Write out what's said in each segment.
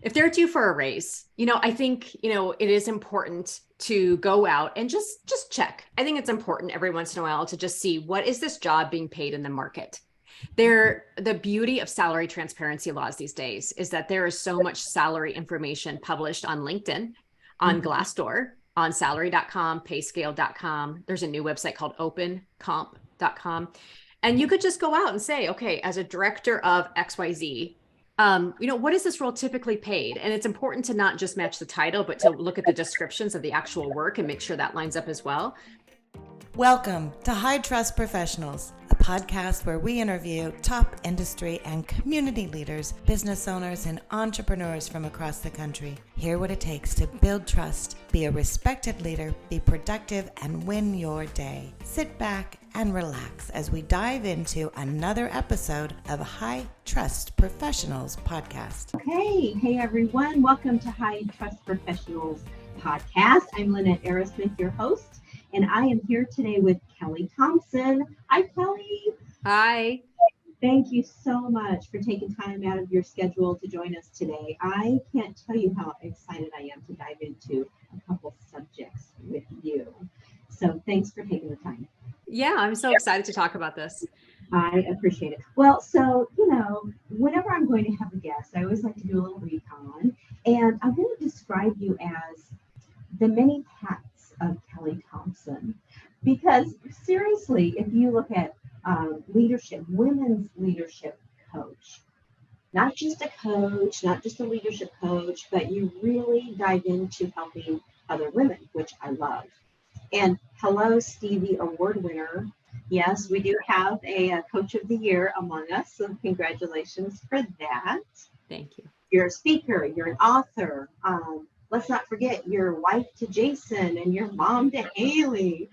If they're due for a raise, I think, it is important to go out and just check. I think it's important every once in a while to just see, what is this job being paid in the market? The beauty of salary transparency laws these days is that there is so much salary information published on LinkedIn, on Glassdoor, on salary.com, payscale.com. There's a new website called opencomp.com. And you could just go out and say, okay, as a director of XYZ, what is this role typically paid? And it's important to not just match the title, but to look at the descriptions of the actual work and make sure that lines up as well. Welcome to High Trust Professionals, a podcast where we interview top industry and community leaders, business owners, and entrepreneurs from across the country. Hear what it takes to build trust, be a respected leader, be productive, and win your day. Sit back and relax as we dive into another episode of High Trust Professionals podcast. Hey everyone. Welcome to High Trust Professionals podcast. I'm Lynette Arrasmith, your host, and I am here today with Kelli Thompson. Hi, Kelli. Hi. Thank you so much for taking time out of your schedule to join us today. I can't tell you how excited I am to dive into a couple subjects with you. So thanks for taking the time. Yeah, I'm so excited to talk about this. I appreciate it. Well, so, whenever I'm going to have a guest, I always like to do a little recon. And I'm going to describe you as the many hats of Kelli Thompson. Because seriously, if you look at leadership, women's leadership coach, not just a coach, not just a leadership coach, but you really dive into helping other women, which I love. And hello, Stevie Award winner. Yes, we do have a Coach of the Year among us, so congratulations for that. Thank you. You're a speaker, you're an author. Let's not forget your wife to Jason and your mom to Haley.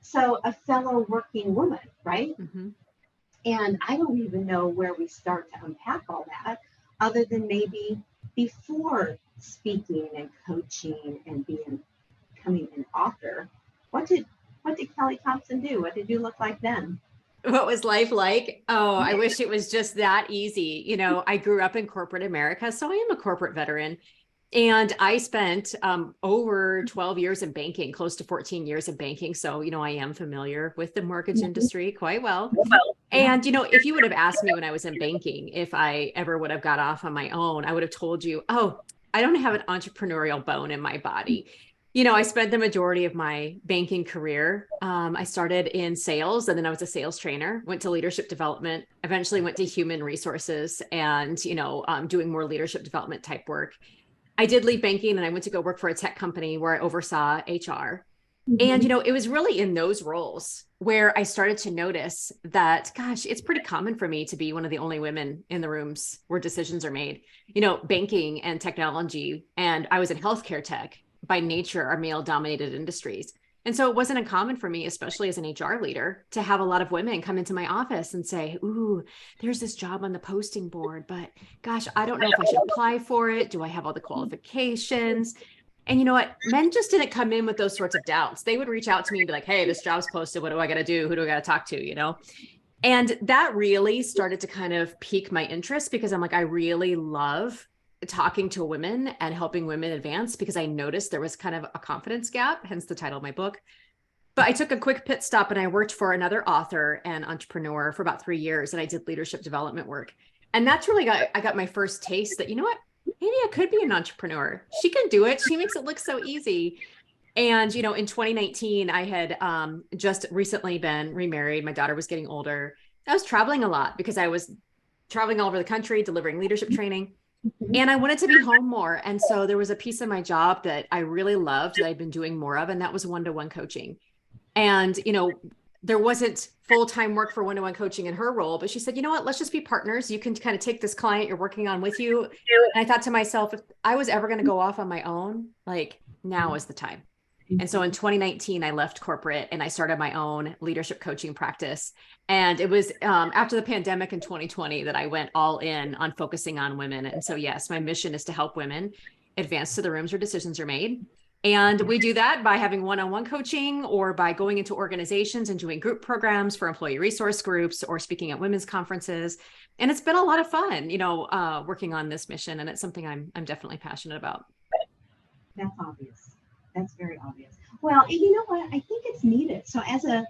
So a fellow working woman, right? Mm-hmm. And I don't even know where we start to unpack all that, other than maybe before speaking and coaching and becoming an author. What did Kelli Thompson do? What did you look like then? What was life like? Oh, I wish it was just that easy. I grew up in corporate America, so I am a corporate veteran. And I spent over 12 years in banking, close to 14 years in banking. So, I am familiar with the mortgage industry quite well. And, if you would have asked me when I was in banking, if I ever would have got off on my own, I would have told you, oh, I don't have an entrepreneurial bone in my body. I spent the majority of my banking career. I started in sales, and then I was a sales trainer, went to leadership development, eventually went to human resources and, doing more leadership development type work. I did leave banking and I went to go work for a tech company where I oversaw HR. Mm-hmm. And, it was really in those roles where I started to notice that, gosh, it's pretty common for me to be one of the only women in the rooms where decisions are made. Banking and technology, and I was in healthcare tech, by nature are male dominated industries. And so it wasn't uncommon for me, especially as an HR leader, to have a lot of women come into my office and say, ooh, there's this job on the posting board, but gosh, I don't know if I should apply for it. Do I have all the qualifications? And you know what? Men just didn't come in with those sorts of doubts. They would reach out to me and be like, hey, this job's posted. What do I got to do? Who do I got to talk to? And that really started to kind of pique my interest, because I'm like, I really love talking to women and helping women advance, because I noticed there was kind of a confidence gap, hence the title of my book. But I took a quick pit stop and I worked for another author and entrepreneur for about 3 years, and I did leadership development work. And that's really I got my first taste that, maybe I could be an entrepreneur. She can do it. She makes it look so easy. And, in 2019, I had just recently been remarried. My daughter was getting older. I was traveling a lot because I was traveling all over the country, delivering leadership training. And I wanted to be home more. And so there was a piece of my job that I really loved that I'd been doing more of, and that was one-to-one coaching. And, there wasn't full-time work for one-to-one coaching in her role, but she said, you know what, let's just be partners. You can kind of take this client you're working on with you. And I thought to myself, if I was ever going to go off on my own, now is the time. And so in 2019, I left corporate and I started my own leadership coaching practice. And it was after the pandemic in 2020 that I went all in on focusing on women. And so, yes, my mission is to help women advance to the rooms where decisions are made. And we do that by having one-on-one coaching or by going into organizations and doing group programs for employee resource groups or speaking at women's conferences. And it's been a lot of fun, working on this mission. And it's something I'm definitely passionate about. That's obvious. That's very obvious. Well, and you know what? I think it's needed. So as a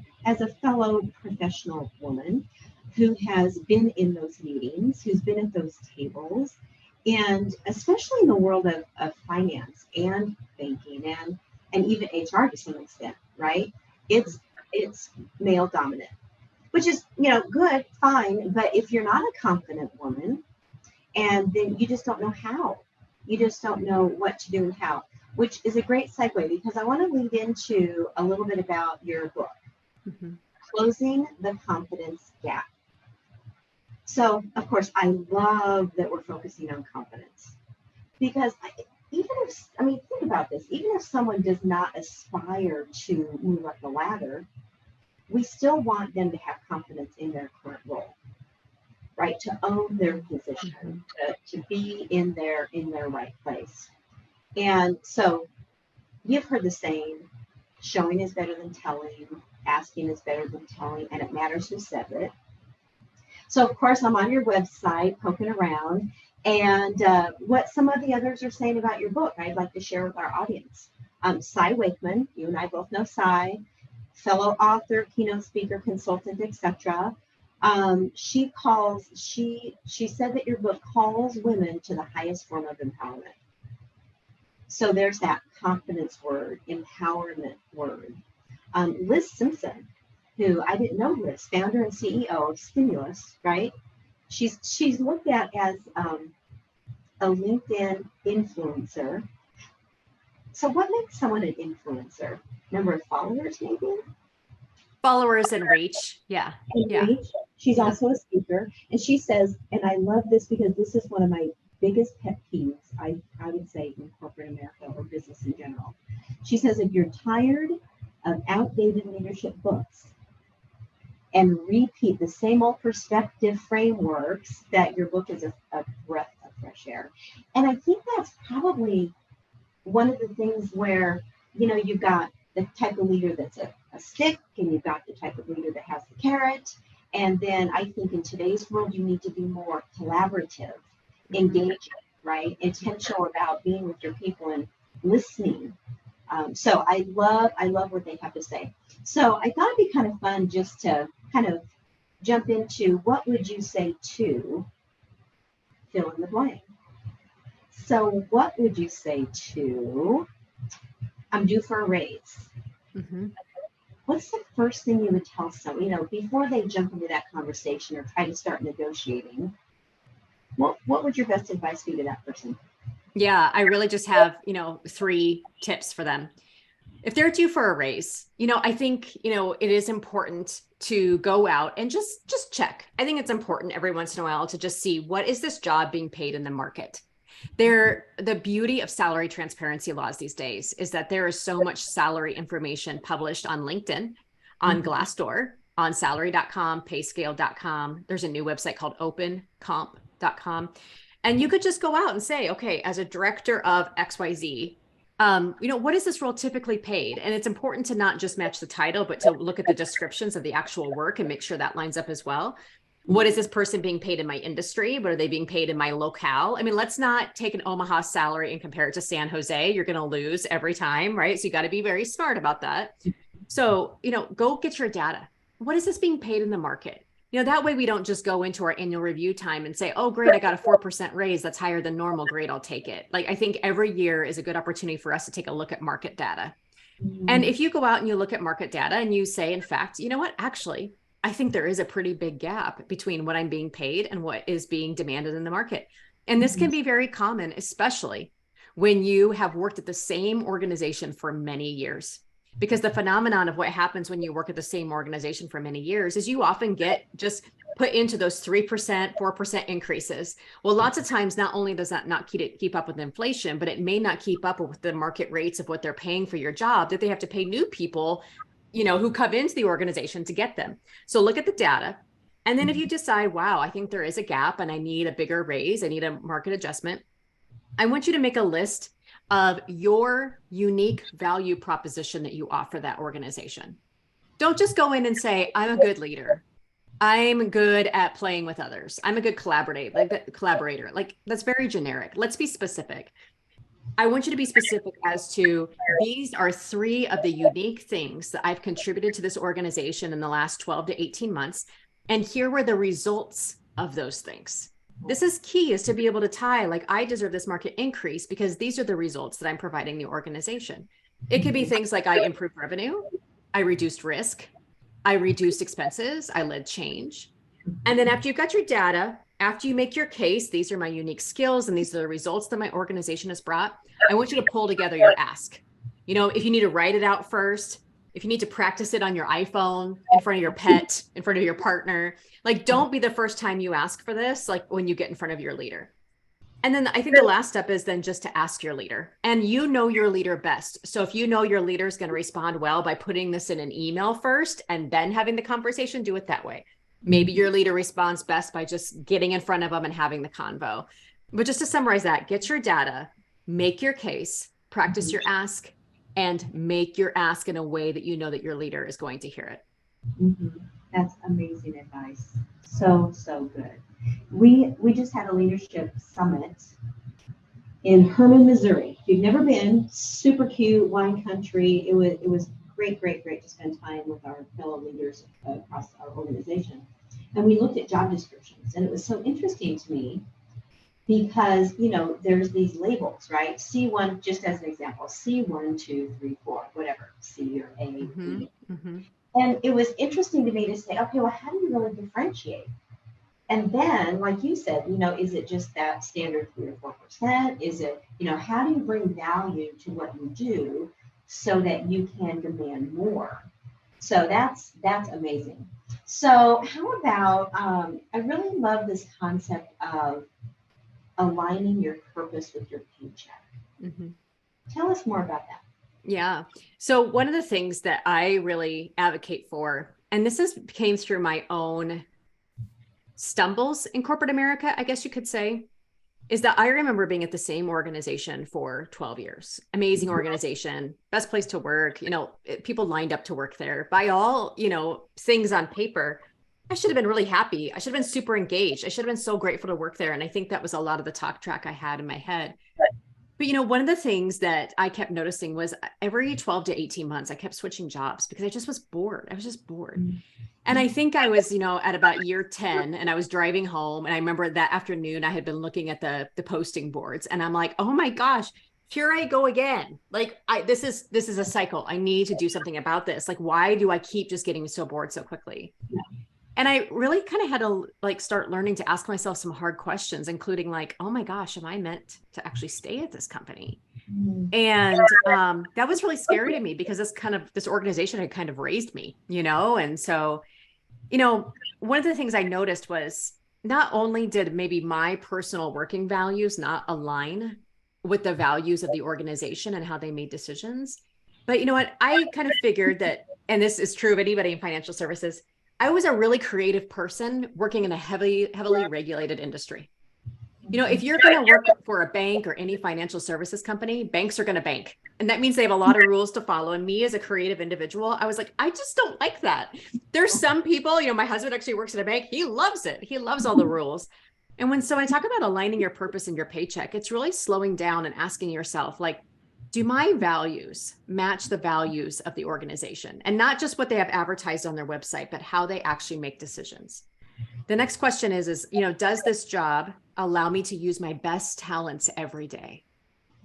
fellow professional woman who has been in those meetings, who's been at those tables, and especially in the world of finance and banking and even HR to some extent, right? It's male dominant, which is, good, fine. But if you're not a confident woman, and then you just don't know how, you just don't know what to do and how, which is a great segue because I want to lead into a little bit about your book, Closing the Confidence Gap. So, of course, I love that we're focusing on confidence because think about this, even if someone does not aspire to move up the ladder, we still want them to have confidence in their current role, right? To own their position, to be in their right place. And so you've heard the saying, showing is better than telling, asking is better than telling, and it matters who says it. So, of course, I'm on your website poking around, and what some of the others are saying about your book, I'd like to share with our audience. Cy Wakeman, you and I both know Cy, fellow author, keynote speaker, consultant, etc. She said that your book calls women to the highest form of empowerment. So there's that confidence word, empowerment word. Liz Simpson, who I didn't know Liz, founder and CEO of Stimulus, right? She's looked at as a LinkedIn influencer. So what makes someone an influencer? Number of followers, maybe? Followers and reach. Yeah. Reach. She's also a speaker. And she says, and I love this because this is one of my biggest pet peeves, I would say, in corporate America or business in general. She says, if you're tired of outdated leadership books and repeat the same old perspective frameworks, that your book is a breath of fresh air. And I think that's probably one of the things where, you've got the type of leader that's a stick, and you've got the type of leader that has the carrot. And then I think in today's world, you need to be more collaborative, engaging, right? Intentional about being with your people and listening. So I love what they have to say. So I thought it'd be kind of fun just to kind of jump into what would you say to fill in the blank. So what would you say to, I'm due for a raise? What's the first thing you would tell someone, before they jump into that conversation or try to start negotiating? What would your best advice be to that person? Yeah, I really just have, 3 tips for them. If they're due for a raise, I think, it is important to go out and just check. I think it's important every once in a while to just see, what is this job being paid in the market? The beauty of salary transparency laws these days is that there is so much salary information published on LinkedIn, on Glassdoor, on salary.com, payscale.com. There's a new website called opencomp.com. And you could just go out and say, okay, as a director of XYZ, what is this role typically paid? And it's important to not just match the title, but to look at the descriptions of the actual work and make sure that lines up as well. What is this person being paid in my industry? What are they being paid in my locale? I mean, let's not take an Omaha salary and compare it to San Jose. You're going to lose every time, right? So you got to be very smart about that. So, go get your data. What is this being paid in the market? That way we don't just go into our annual review time and say, oh, great, I got a 4% raise. That's higher than normal. Great, I'll take it. I think every year is a good opportunity for us to take a look at market data. And if you go out and you look at market data and you say, in fact, you know what, actually, I think there is a pretty big gap between what I'm being paid and what is being demanded in the market. And this can be very common, especially when you have worked at the same organization for many years. Because the phenomenon of what happens when you work at the same organization for many years is you often get just put into those 3%, 4% increases. Well, lots of times, not only does that not keep up with inflation, but it may not keep up with the market rates of what they're paying for your job, that they have to pay new people, who come into the organization to get them. So look at the data. And then if you decide, wow, I think there is a gap and I need a bigger raise, I need a market adjustment, I want you to make a list of your unique value proposition that you offer that organization. Don't just go in and say, I'm a good leader. I'm good at playing with others. I'm a good collaborator. Like, that's very generic. Let's be specific. I want you to be specific as to, these are 3 of the unique things that I've contributed to this organization in the last 12 to 18 months. And here were the results of those things. This is key, is to be able to tie, like, I deserve this market increase because these are the results that I'm providing the organization. It could be things like, I improved revenue, I reduced risk, I reduced expenses, I led change. And then after you've got your data, after you make your case, these are my unique skills and these are the results that my organization has brought, I want you to pull together your ask. You know, if you need to write it out first, if you need to practice it on your iPhone, in front of your pet, in front of your partner, like, don't be the first time you ask for this, like when you get in front of your leader. And then I think the last step is then just to ask your leader, and you know your leader best. So if you know your leader is going to respond well by putting this in an email first and then having the conversation, do it that way. Maybe your leader responds best by just getting in front of them and having the convo. But just to summarize that, get your data, make your case, practice your ask, and make your ask in a way that you know that your leader is going to hear it. That's amazing advice. So good. We just had a leadership summit in Herman, Missouri. If you've never been, super cute wine country. It was great to spend time with our fellow leaders across our organization. And we looked at job descriptions, and it was so interesting to me because, you know, there's these labels, right? C1, just as an example, C1, 2, 3, 4, whatever, C or A. And it was interesting to me to say, okay, well, how do you really differentiate? And then, like you said, you know, is it just that standard 3 or 4%? Is it, you know, how do you bring value to what you do so that you can demand more? So that's amazing. So how about, I really love this concept of aligning your purpose with your paycheck. Tell us more about that. Yeah. So one of the things that I really advocate for, and came through my own stumbles in corporate America, I guess you could say, is that I remember being at the same organization for 12 years. Amazing organization, best place to work, you know, people lined up to work there. By all, you know, things on paper, I should have been really happy. I should have been super engaged. I should have been so grateful to work there. And I think that was a lot of the talk track I had in my head. But, you know, one of the things that I kept noticing was every 12 to 18 months, I kept switching jobs because I just was bored. I was just bored. And I think I was, you know, at about year 10 and I was driving home. And I remember that afternoon I had been looking at the posting boards and I'm like, oh my gosh, here I go again. Like this is a cycle. I need to do something about this. Like, why do I keep just getting so bored so quickly? And I really kind of had to like start learning to ask myself some hard questions, including like, oh my gosh, am I meant to actually stay at this company? And that was really scary to me because this organization had kind of raised me, you know? And so, you know, one of the things I noticed was not only did maybe my personal working values not align with the values of the organization and how they made decisions, but you know what? I kind of figured that, and this is true of anybody in financial services, I was a really creative person working in a heavily regulated industry. You know, if you're going to work for a bank or any financial services company, banks are going to bank. And that means they have a lot of rules to follow. And me as a creative individual, I was like, I just don't like that. There's some people, you know, my husband actually works at a bank. He loves it. He loves all the rules. And when I talk about aligning your purpose and your paycheck, it's really slowing down and asking yourself, like, do my values match the values of the organization? And not just what they have advertised on their website, but how they actually make decisions. The next question is, you know, does this job allow me to use my best talents every day?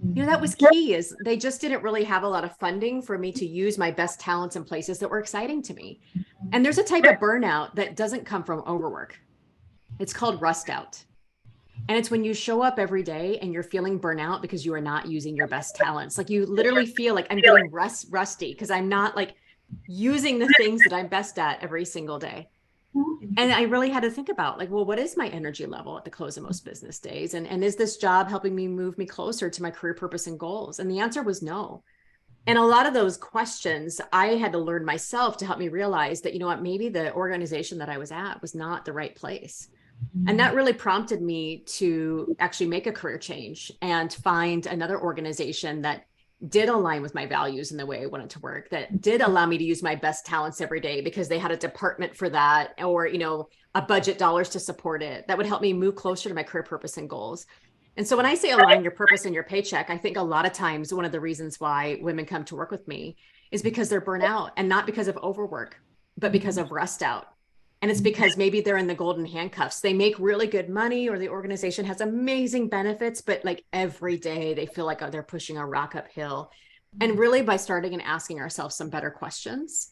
You know, that was key, is they just didn't really have a lot of funding for me to use my best talents in places that were exciting to me. And there's a type of burnout that doesn't come from overwork. It's called rust out. And it's when you show up every day and you're feeling burnout because you are not using your best talents. Like you literally feel like I'm getting rusty because I'm not like using the things that I'm best at every single day. And I really had to think about like, well, what is my energy level at the close of most business days? And is this job helping me move me closer to my career purpose and goals? And the answer was no. And a lot of those questions I had to learn myself to help me realize that, you know what, maybe the organization that I was at was not the right place. And that really prompted me to actually make a career change and find another organization that did align with my values and the way I wanted to work, that did allow me to use my best talents every day because they had a department for that, or, a budget dollars to support it, that would help me move closer to my career purpose and goals. And so when I say align your purpose and your paycheck, I think a lot of times one of the reasons why women come to work with me is because they're burnt out, and not because of overwork, but because of rust out. And it's because maybe they're in the golden handcuffs. They make really good money, or the organization has amazing benefits, but like every day they feel like they're pushing a rock uphill. And really by starting and asking ourselves some better questions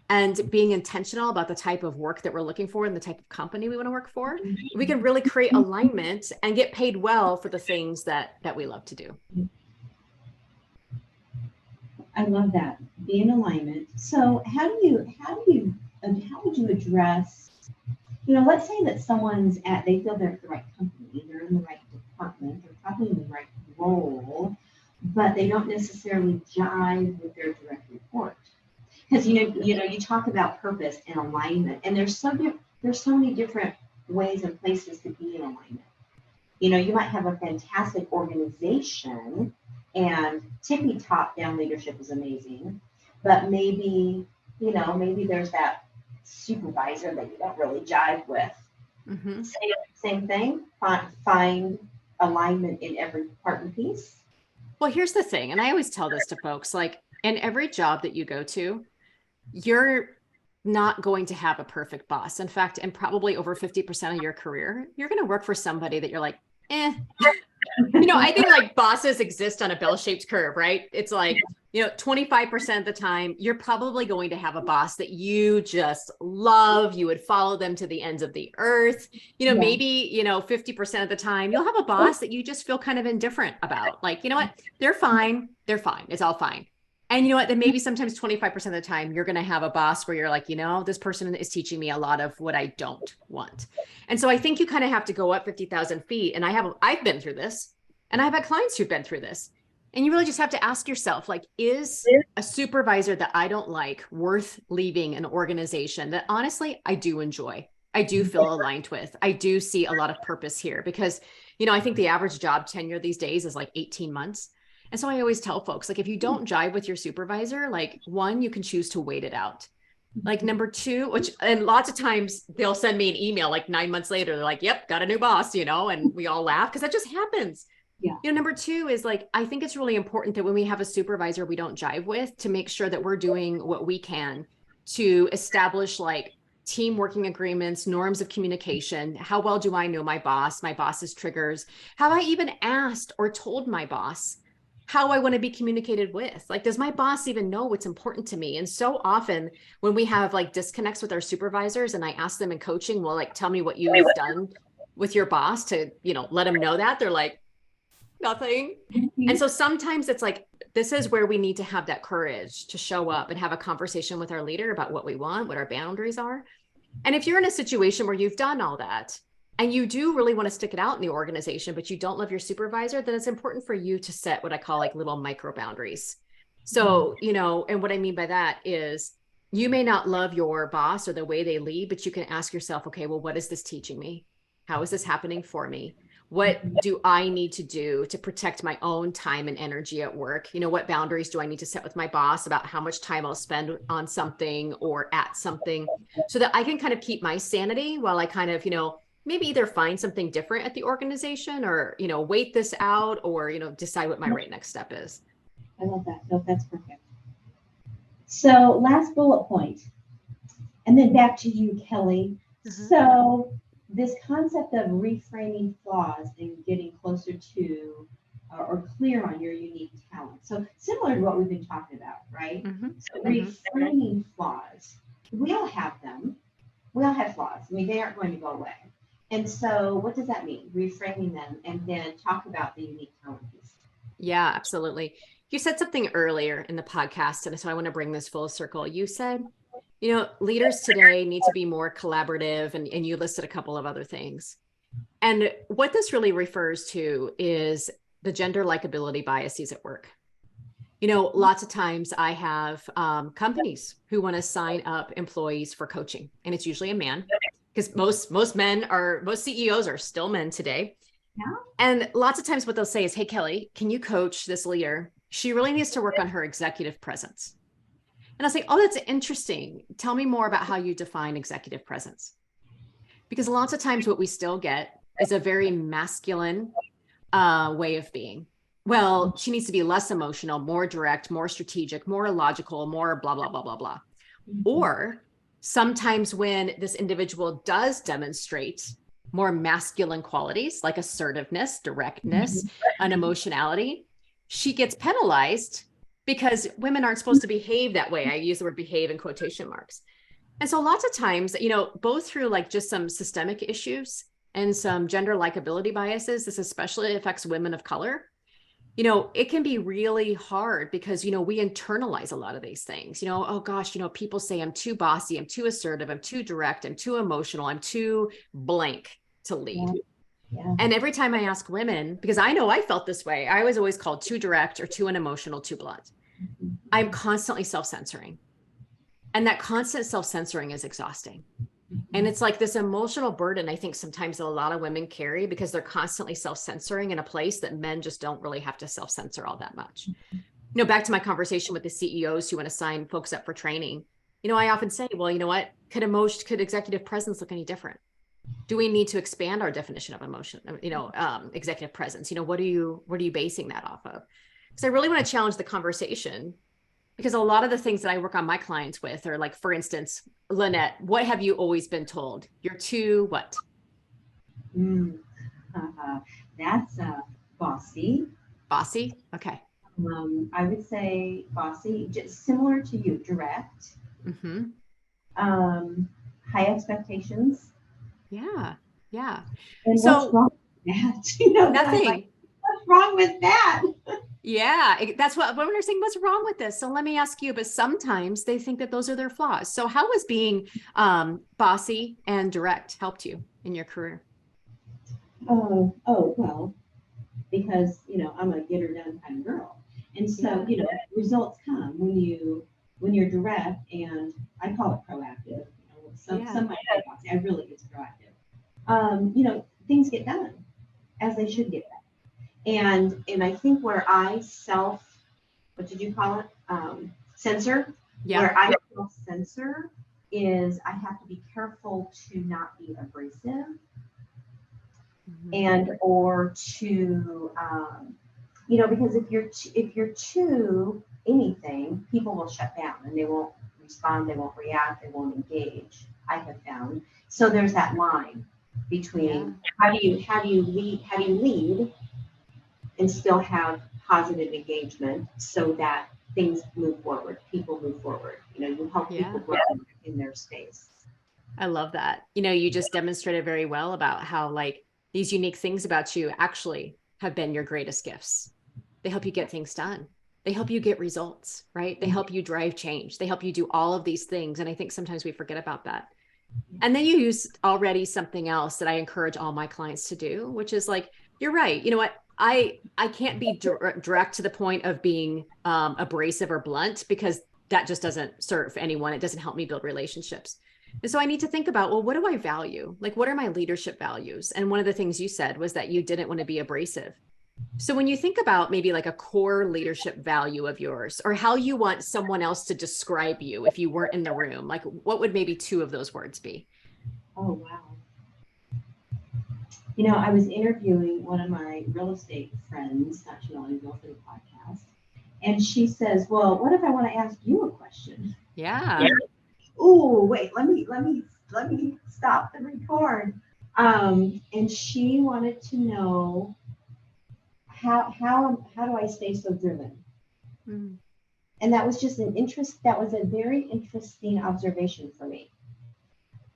and being intentional about the type of work that we're looking for and the type of company we want to work for, we can really create alignment and get paid well for the things that we love to do. I love that. Be in alignment. So how would you address, let's say that they feel they're at the right company, they're in the right department, they're probably in the right role, but they don't necessarily jive with their direct report. Because you talk about purpose and alignment, and there's so many different ways and places to be in alignment. You might have a fantastic organization, and tippy top down leadership is amazing, but maybe there's that supervisor that you don't really jive with. Mm-hmm. Same thing. Find alignment in every part and piece. Well, here's the thing, and I always tell this to folks, like in every job that you go to, you're not going to have a perfect boss. In fact, and probably over 50% of your career, you're going to work for somebody that you're like, eh. I think like bosses exist on a bell-shaped curve, right? It's like, 25% of the time, you're probably going to have a boss that you just love. You would follow them to the ends of the earth. Maybe, 50% of the time, you'll have a boss that you just feel kind of indifferent about. Like, what? They're fine. They're fine. It's all fine. And then maybe sometimes 25% of the time, you're going to have a boss where you're like, this person is teaching me a lot of what I don't want. And so I think you kind of have to go up 50,000 feet. And I've been through this, and I've had clients who've been through this. And you really just have to ask yourself, like, is a supervisor that I don't like worth leaving an organization that honestly, I do enjoy? I do feel aligned with. I do see a lot of purpose here because, I think the average job tenure these days is like 18 months. And so I always tell folks, like, if you don't jive with your supervisor, like, one, you can choose to wait it out. Like, number two, and lots of times they'll send me an email like 9 months later. They're like, yep, got a new boss, and we all laugh because that just happens. Yeah. Number two is like, I think it's really important that when we have a supervisor we don't jive with, to make sure that we're doing what we can to establish like team working agreements, norms of communication. How well do I know my boss's triggers? Have I even asked or told my boss how I want to be communicated with? Like, does my boss even know what's important to me? And so often when we have like disconnects with our supervisors, and I ask them in coaching, well, like, tell me what you've done with your boss to, let them know that, they're like, nothing. Mm-hmm. And so sometimes it's like, this is where we need to have that courage to show up and have a conversation with our leader about what we want, what our boundaries are. And if you're in a situation where you've done all that, and you do really want to stick it out in the organization, but you don't love your supervisor, then it's important for you to set what I call like little micro boundaries. So, and what I mean by that is you may not love your boss or the way they lead, but you can ask yourself, okay, well, what is this teaching me? How is this happening for me? What do I need to do to protect my own time and energy at work? What boundaries do I need to set with my boss about how much time I'll spend on something or at something, so that I can kind of keep my sanity while I kind of, maybe either find something different at the organization or, wait this out or, decide what my right next step is. I love that. No, that's perfect. So last bullet point, and then back to you, Kelli. Mm-hmm. So this concept of reframing flaws and getting closer to or clear on your unique talent. So similar to what we've been talking about, right? Mm-hmm. So reframing flaws. We all have them. We all have flaws. I mean, they aren't going to go away. And so what does that mean? Reframing them, and then talk about the unique talent piece. Yeah, absolutely. You said something earlier in the podcast, and so I want to bring this full circle. You said, leaders today need to be more collaborative, and you listed a couple of other things. And what this really refers to is the gender likability biases at work. Lots of times I have companies who want to sign up employees for coaching, and it's usually a man. because most CEOs are still men today. Yeah. And lots of times what they'll say is, hey, Kelli, can you coach this leader? She really needs to work on her executive presence. And I'll say, oh, that's interesting. Tell me more about how you define executive presence. Because lots of times what we still get is a very masculine way of being. Well, she needs to be less emotional, more direct, more strategic, more logical, more blah, blah, blah, blah, blah. Or sometimes when this individual does demonstrate more masculine qualities like assertiveness, directness, unemotionality, she gets penalized because women aren't supposed to behave that way. I use the word behave in quotation marks. And so lots of times, both through like just some systemic issues and some gender likability biases, this especially affects women of color. It can be really hard because, we internalize a lot of these things, oh gosh, people say I'm too bossy, I'm too assertive, I'm too direct, I'm too emotional, I'm too blank to lead. Yeah. And every time I ask women, because I know I felt this way, I was always called too direct or too unemotional, too blunt. I'm constantly self-censoring. And that constant self-censoring is exhausting. And it's like this emotional burden, I think sometimes that a lot of women carry because they're constantly self-censoring in a place that men just don't really have to self-censor all that much. Back to my conversation with the CEOs who want to sign folks up for training, I often say, well, you know what, could executive presence look any different? Do we need to expand our definition of emotion, executive presence? What are you basing that off of? Because I really want to challenge the conversation. Because a lot of the things that I work on my clients with are like, for instance, Lynette, what have you always been told? You're too what? That's bossy. Bossy? Okay. I would say bossy, just similar to you, direct. Mm-hmm. High expectations. Yeah. Yeah. And so what's wrong with that? Nothing. Like, what's wrong with that? Yeah, that's what women are saying. What's wrong with this? So let me ask you, but sometimes they think that those are their flaws. So how has being bossy and direct helped you in your career? Oh, well, because, I'm a get her done kind of girl. And so, results come when you're direct, and I call it proactive. Some might say bossy. I really it's proactive. Things get done as they should get done. And I think where I what did you call it? Censor. Yeah. Where I self-censor is I have to be careful to not be abrasive and or to because if you're too anything, people will shut down and they won't respond, they won't react, they won't engage. I have found. So there's that line between how do you lead and still have positive engagement so that things move forward, people move forward. You help people grow in their space. I love that. You just demonstrated very well about how like these unique things about you actually have been your greatest gifts. They help you get things done. They help you get results, right? They help you drive change. They help you do all of these things. And I think sometimes we forget about that. And then you use already something else that I encourage all my clients to do, which is like, you're right. You know what? I can't be direct to the point of being abrasive or blunt because that just doesn't serve anyone. It doesn't help me build relationships. And so I need to think about, well, what do I value? Like, what are my leadership values? And one of the things you said was that you didn't want to be abrasive. So when you think about maybe like a core leadership value of yours or how you want someone else to describe you if you weren't in the room, like what would maybe two of those words be? Oh, wow. I was interviewing one of my real estate friends, not too long ago for the podcast. And she says, well, what if I want to ask you a question? Yeah. Oh, wait, let me stop the record. And she wanted to know how do I stay so driven? Mm. And that was just that was a very interesting observation for me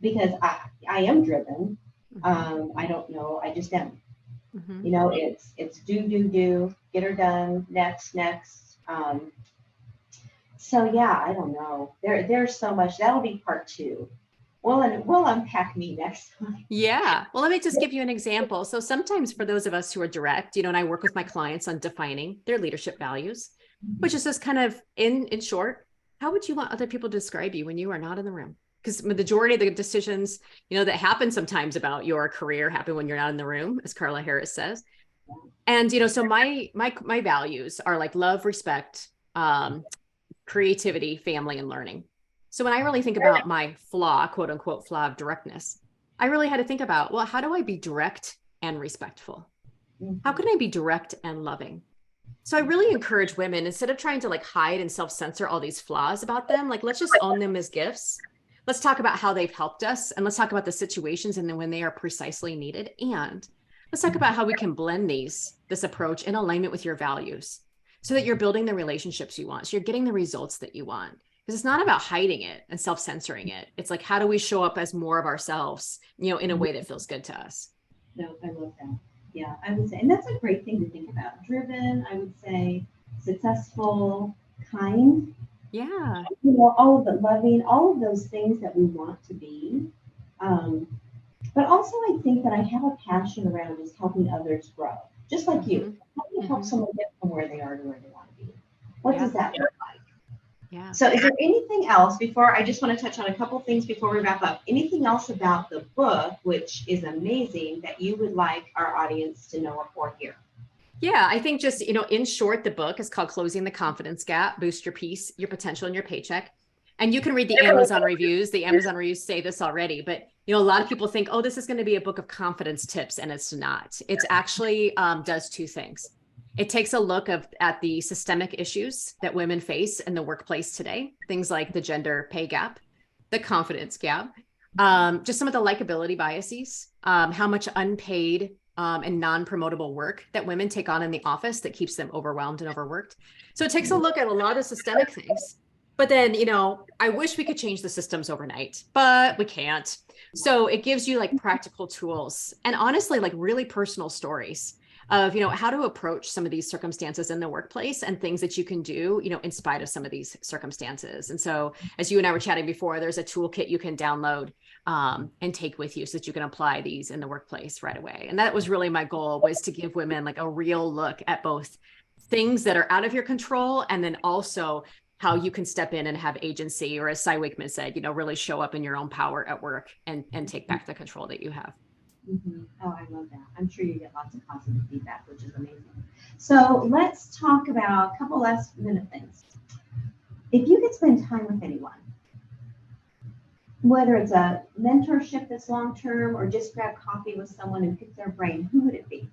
because I am driven. I don't know. I just am. Mm-hmm. It's do, get her done, next. So yeah, I don't know. There's so much. That'll be part 2. We'll unpack me next time. Yeah. Well, let me just give you an example. So sometimes for those of us who are direct, and I work with my clients on defining their leadership values, which is just kind of in short, how would you want other people to describe you when you are not in the room? because the majority of the decisions, that happen sometimes about your career happen when you're not in the room, as Carla Harris says. And, so my values are like love, respect, creativity, family, and learning. So when I really think about my flaw, quote unquote, flaw of directness, I really had to think about, well, how do I be direct and respectful? How can I be direct and loving? So I really encourage women, instead of trying to like hide and self-censor all these flaws about them, like, let's just own them as gifts. Let's talk about how they've helped us, and let's talk about the situations and then when they are precisely needed. And let's talk about how we can blend this approach in alignment with your values so that you're building the relationships you want. So you're getting the results that you want. Because it's not about hiding it and self-censoring it. It's like, how do we show up as more of ourselves, in a way that feels good to us? No, I love that. Yeah, I would say, and that's a great thing to think about. Driven, I would say, successful, kind. Yeah. All of the loving, all of those things that we want to be. But also I think that I have a passion around just helping others grow, just like you. How do you help someone get from where they are to where they want to be? What does that look like? Yeah. So is there anything else I just want to touch on a couple things before we wrap up, anything else about the book, which is amazing, that you would like our audience to know or hear? Yeah, I think just, in short, the book is called Closing the Confidence Gap, Boost Your Peace, Your Potential, and Your Paycheck. And you can read the Amazon reviews. The Amazon reviews say this already, but, a lot of people think, oh, this is going to be a book of confidence tips, and it's not. It's actually does two things. It takes a look at the systemic issues that women face in the workplace today, things like the gender pay gap, the confidence gap, just some of the likability biases, how much unpaid and non-promotable work that women take on in the office that keeps them overwhelmed and overworked. So it takes a look at a lot of systemic things. But then, I wish we could change the systems overnight, but we can't. So it gives you like practical tools and honestly, like really personal stories of, how to approach some of these circumstances in the workplace and things that you can do, in spite of some of these circumstances. And so as you and I were chatting before, there's a toolkit you can download and take with you so that you can apply these in the workplace right away. And that was really my goal, was to give women like a real look at both things that are out of your control and then also how you can step in and have agency, or as Cy Wakeman said, really show up in your own power at work and take back the control that you have. Mm-hmm. Oh, I love that. I'm sure you get lots of positive feedback, which is amazing. So let's talk about a couple last minute things. If you could spend time with anyone, whether it's a mentorship that's long-term or just grab coffee with someone and pick their brain, who would it be?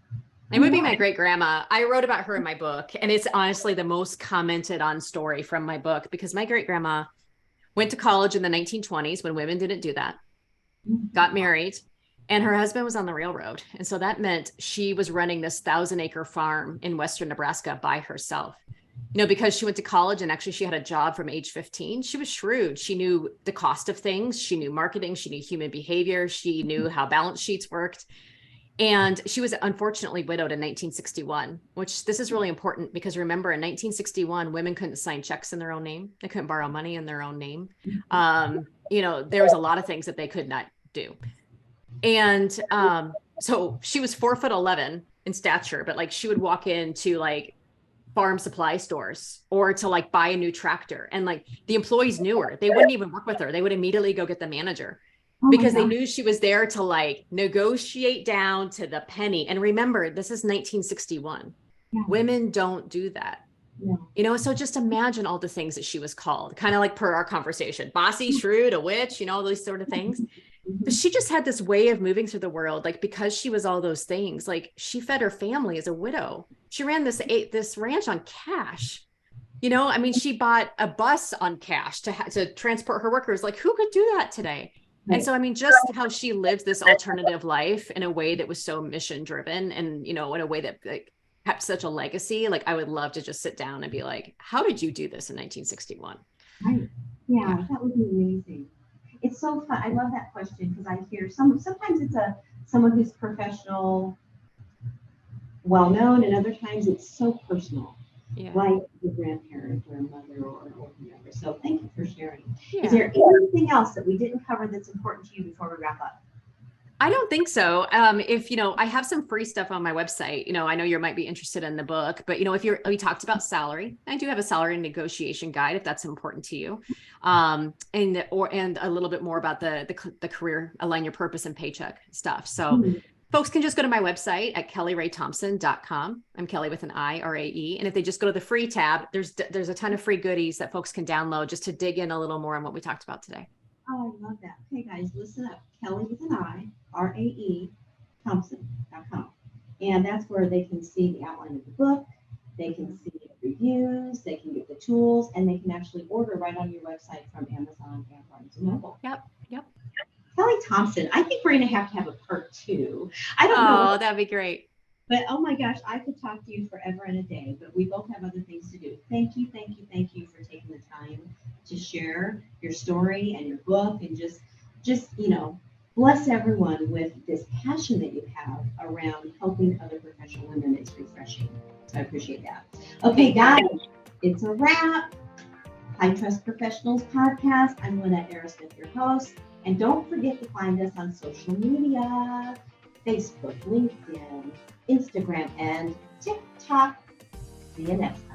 It would be my great grandma. I wrote about her in my book, and it's honestly the most commented on story from my book, because my great grandma went to college in the 1920s when women didn't do that, got married, and her husband was on the railroad. And so that meant she was running this 1,000-acre farm in Western Nebraska by herself. Because she went to college and actually she had a job from age 15. She was shrewd. She knew the cost of things. She knew marketing. She knew human behavior. She knew how balance sheets worked. And she was unfortunately widowed in 1961, which this is really important because remember, in 1961, women couldn't sign checks in their own name. They couldn't borrow money in their own name. There was a lot of things that they could not do. And so she was 4'11" in stature, but like she would walk into like farm supply stores or to like buy a new tractor. And like the employees knew her. They wouldn't even work with her. They would immediately go get the manager. Because they knew she was there to like negotiate down to the penny. And remember, this is 1961. Yeah. Women don't do that. Yeah. So just imagine all the things that she was called, kind of like per our conversation, bossy, shrewd, a witch, those sort of things. But she just had this way of moving through the world. Like, because she was all those things, like she fed her family as a widow. She ran this ranch on cash. She bought a bus on cash to transport her workers. Like, who could do that today? Right. And so, just how she lived this alternative life in a way that was so mission driven and, in a way that like kept such a legacy. Like, I would love to just sit down and be like, how did you do this in 1961? Right. Yeah, that would be amazing. It's so fun. I love that question because I hear sometimes it's someone who's professional, well-known, and other times it's so personal. Yeah. Like a grandparent or a mother or whoever. So thank you for sharing. Yeah. Is there anything else that we didn't cover that's important to you before we wrap up? I don't think so. If, I have some free stuff on my website, I know you might be interested in the book, but, we talked about salary. I do have a salary negotiation guide if that's important to you. And a little bit more about the career, align your purpose and paycheck stuff. So folks can just go to my website at kellyraythompson.com. I'm Kelli with an I, R-A-E. And if they just go to the free tab, there's a ton of free goodies that folks can download just to dig in a little more on what we talked about today. Oh, I love that. Okay, guys, listen up. Kelli with an I, R-A-E, Thompson.com. And that's where they can see the outline of the book. They can see reviews. They can get the tools, and they can actually order right on your website from Amazon and Barnes & Noble. Yep. Kelli Thompson, I think we're going to have a part 2. I don't know. Oh, that'd be great. But oh my gosh, I could talk to you forever and a day, but we both have other things to do. Thank you for taking the time to share your story and your book, and just bless everyone with this passion that you have around helping other professional women. It's refreshing. So I appreciate that. Okay, guys, it's a wrap. High Trust Professionals podcast. I'm Lynette Arrasmith, your host. And don't forget to find us on social media, Facebook, LinkedIn, Instagram, and TikTok. See you next time.